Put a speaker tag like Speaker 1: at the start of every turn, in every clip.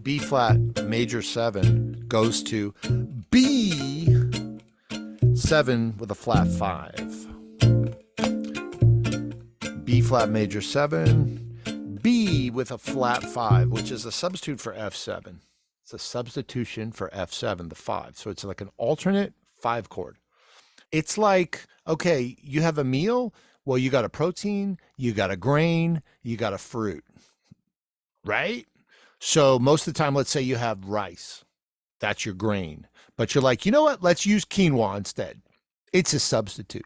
Speaker 1: B flat major 7 goes to B7 with a flat 5. B flat major 7, B with a flat 5, which is a substitute for F7. It's a substitution for F7, the 5. So it's like an alternate 5 chord. It's like, okay, you have a meal. Well, you got a protein, you got a grain, you got a fruit, right? So most of the time, let's say you have rice. That's your grain. But you're like, you know what? Let's use quinoa instead. It's a substitute.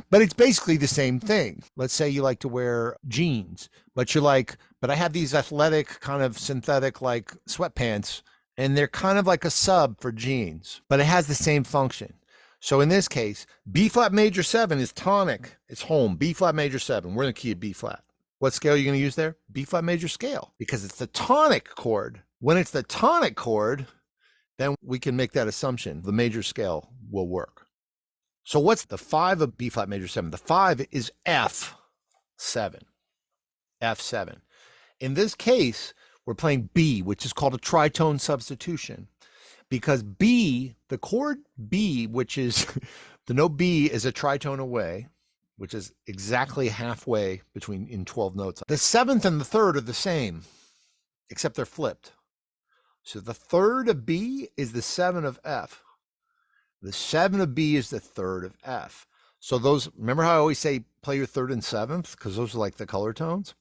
Speaker 1: But it's basically the same thing. Let's say you like to wear jeans, but you're like, but I have these athletic kind of synthetic like sweatpants, and they're kind of like a sub for jeans, but it has the same function. So in this case, B flat major 7 is tonic. It's home. B flat major 7. We're in the key of B flat. What scale are you going to use there? B flat major scale, because it's the tonic chord. When it's the tonic chord, then we can make that assumption. The major scale will work. So what's the 5 of B flat major 7? The 5 is F7. F7. In this case, we're playing B, which is called a tritone substitution, because B, the chord B, which is the note B is a tritone away, which is exactly halfway between in 12 notes. The 7th and the 3rd are the same, except they're flipped. So the 3rd of B is the 7 of F. The 7 of B is the 3rd of F. So those, remember how I always say play your 3rd and 7th, because those are like the color tones?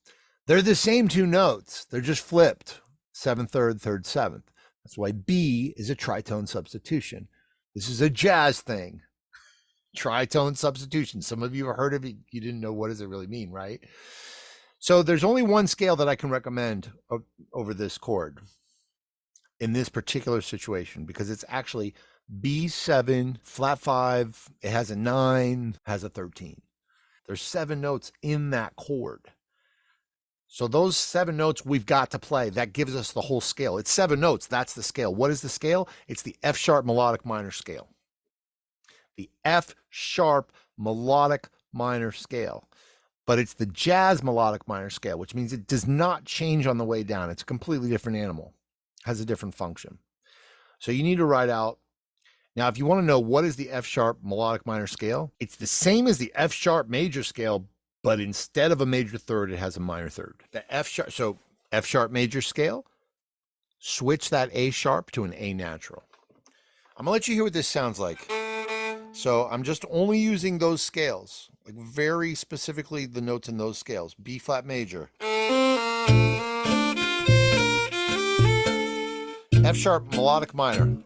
Speaker 1: They're the same two notes. They're just flipped. 7th, 3rd, 3rd, 7th. That's why B is a tritone substitution. This is a jazz thing. Tritone substitution. Some of you have heard of it. You didn't know what does it really mean, right? So there's only one scale that I can recommend over this chord in this particular situation, because it's actually B7, flat 5, it has a 9, has a 13. There's 7 notes in that chord. So those 7 notes we've got to play. That gives us the whole scale. It's 7 notes. That's the scale. What is the scale? It's the F sharp melodic minor scale. The F sharp melodic minor scale. But it's the jazz melodic minor scale, which means it does not change on the way down. It's a completely different animal. Has a different function. So you need to write out. Now, if you want to know what is the F sharp melodic minor scale, it's the same as the F sharp major scale, but instead of a major 3rd, it has a minor 3rd. The F sharp, so F sharp major scale, switch that A sharp to an A natural. I'm gonna let you hear what this sounds like. So I'm just only using those scales, like very specifically the notes in those scales. B flat major. F sharp melodic minor.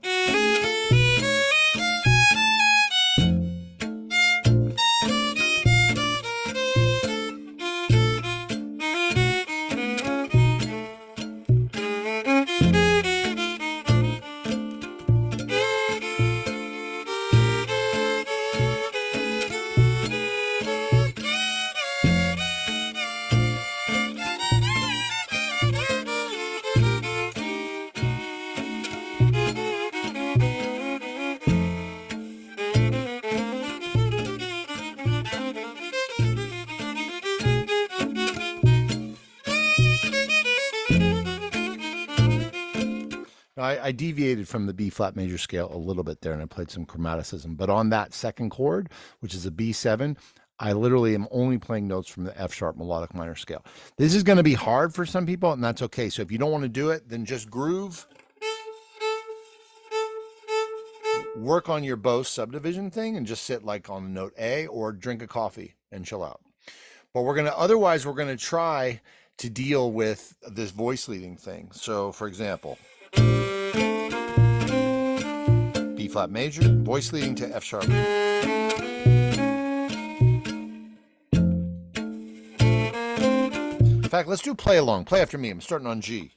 Speaker 1: I deviated from the B flat major scale a little bit there, and I played some chromaticism. But on that second chord, which is a B7, I literally am only playing notes from the F sharp melodic minor scale. This is going to be hard for some people, and that's okay. So if you don't want to do it, then just groove. Work on your bow subdivision thing and just sit like on the note A, or drink a coffee and chill out. But otherwise we're going to try to deal with this voice leading thing. So for example, B flat major, voice leading to F sharp. In fact, let's do play along. Play after me. I'm starting on G.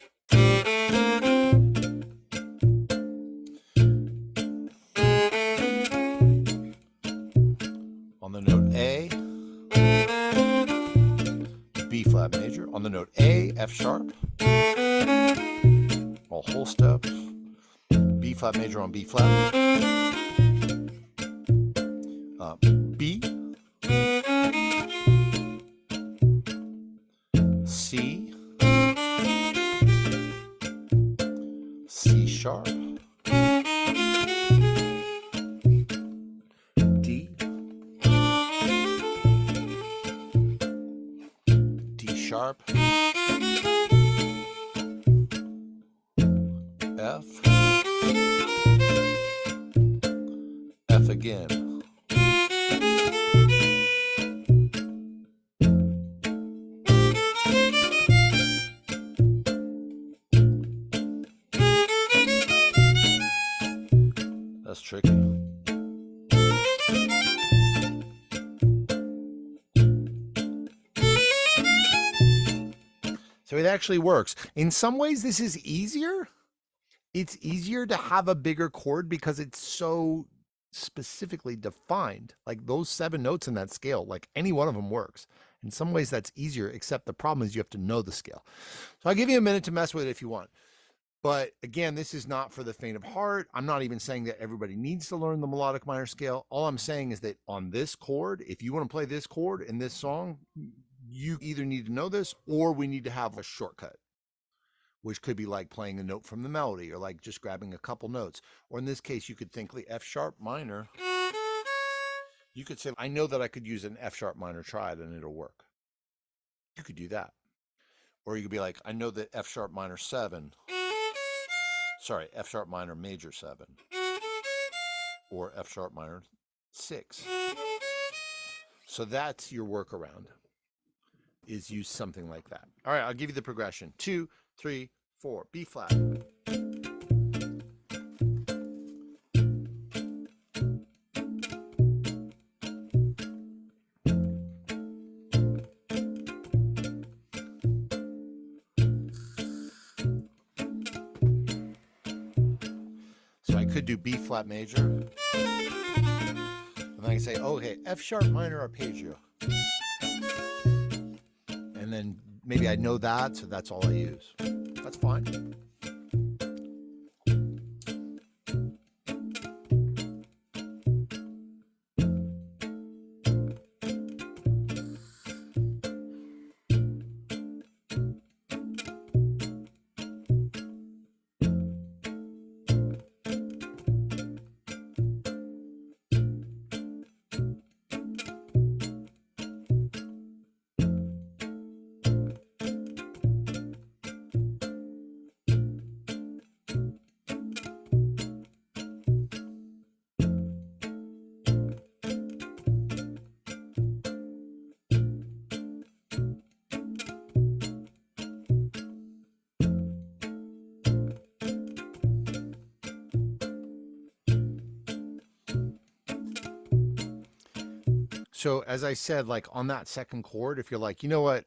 Speaker 1: On the note A, B flat major. On the note A, F sharp. All whole steps. B flat major on B flat. B. C. sharp, D, D sharp, F, F again, that's tricky. So it actually works. In some ways, this is easier. It's easier to have a bigger chord because it's so specifically defined. Like those 7 notes in that scale, like any one of them works. In some ways, that's easier, except the problem is you have to know the scale. So I'll give you a minute to mess with it if you want. But again, this is not for the faint of heart. I'm not even saying that everybody needs to learn the melodic minor scale. All I'm saying is that on this chord, if you want to play this chord in this song, you either need to know this or we need to have a shortcut, which could be like playing a note from the melody or like just grabbing a couple notes. Or in this case, you could think F sharp minor. You could say, I know that I could use an F sharp minor triad and it'll work. You could do that. Or you could be like, I know that F sharp minor 7, sorry, F sharp minor major 7, or F sharp minor 6. So that's your workaround, is use something like that. All right, I'll give you the progression. 2, 3, 4, B flat. So I could do B flat major. And then I can say, okay, F sharp minor arpeggio. And then maybe I know that, so that's all I use. That's fine. So as I said, like on that second chord, if you're like, you know what,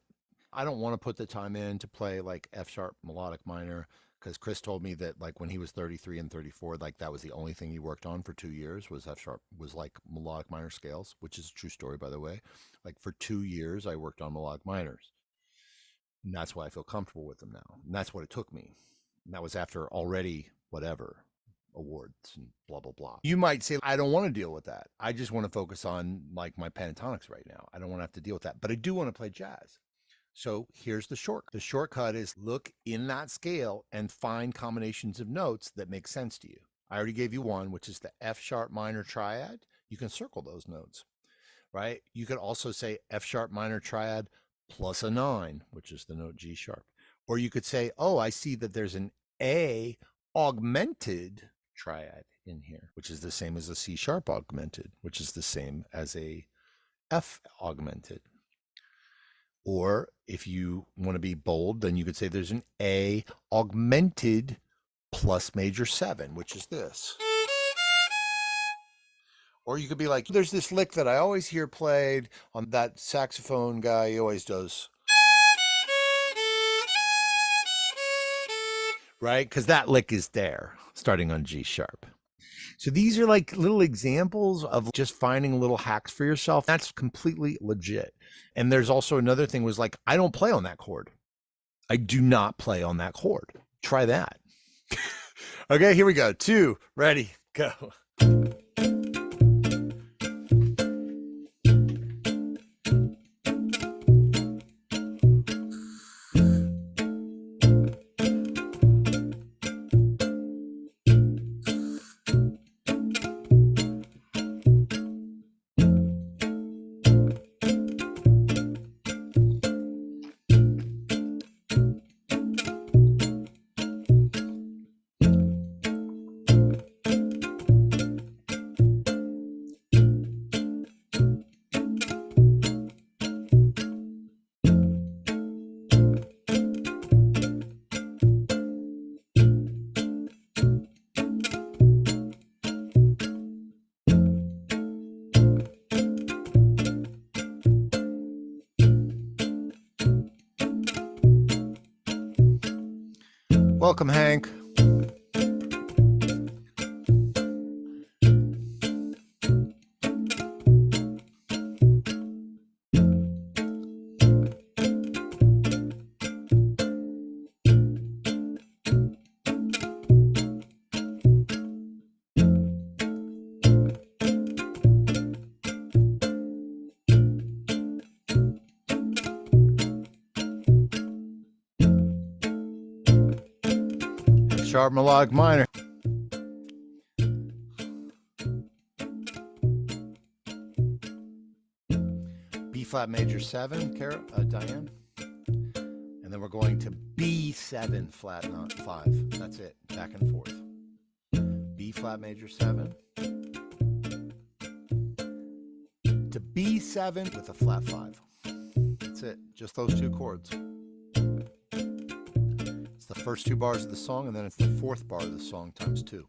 Speaker 1: I don't want to put the time in to play like F sharp melodic minor, because Chris told me that like when he was 33 and 34, like that was the only thing he worked on for 2 years was F sharp, was like melodic minor scales, which is a true story, by the way. Like for 2 years, I worked on melodic minors. And that's why I feel comfortable with them now. And that's what it took me. And that was after already whatever awards and blah blah blah. You might say, I don't want to deal with that. I just want to focus on like my pentatonics right now. I don't want to have to deal with that, but I do want to play jazz. So here's the shortcut. The shortcut is look in that scale and find combinations of notes that make sense to you. I already gave you one, which is the F sharp minor triad. You can circle those notes, right? You could also say F sharp minor triad plus a 9, which is the note G sharp. Or you could say, oh, I see that there's an A augmented triad in here, which is the same as a C sharp augmented, which is the same as a F augmented. Or if you want to be bold, then you could say there's an A augmented plus major 7, which is this. Or you could be like, there's this lick that I always hear played on that saxophone guy, he always does. Right? Because that lick is there, starting on G sharp. So these are like little examples of just finding little hacks for yourself. That's completely legit. And there's also another thing was like, I don't play on that chord. I do not play on that chord. Try that. Okay, here we go. 2, ready, go. Welcome, Hank. Sharp melodic minor. B flat major 7, Diane. And then we're going to B7 flat 5. That's it, back and forth. B flat major 7 to B7 with a flat 5. That's it, just those two chords. The first two bars of the song, and then it's the fourth bar of the song times 2.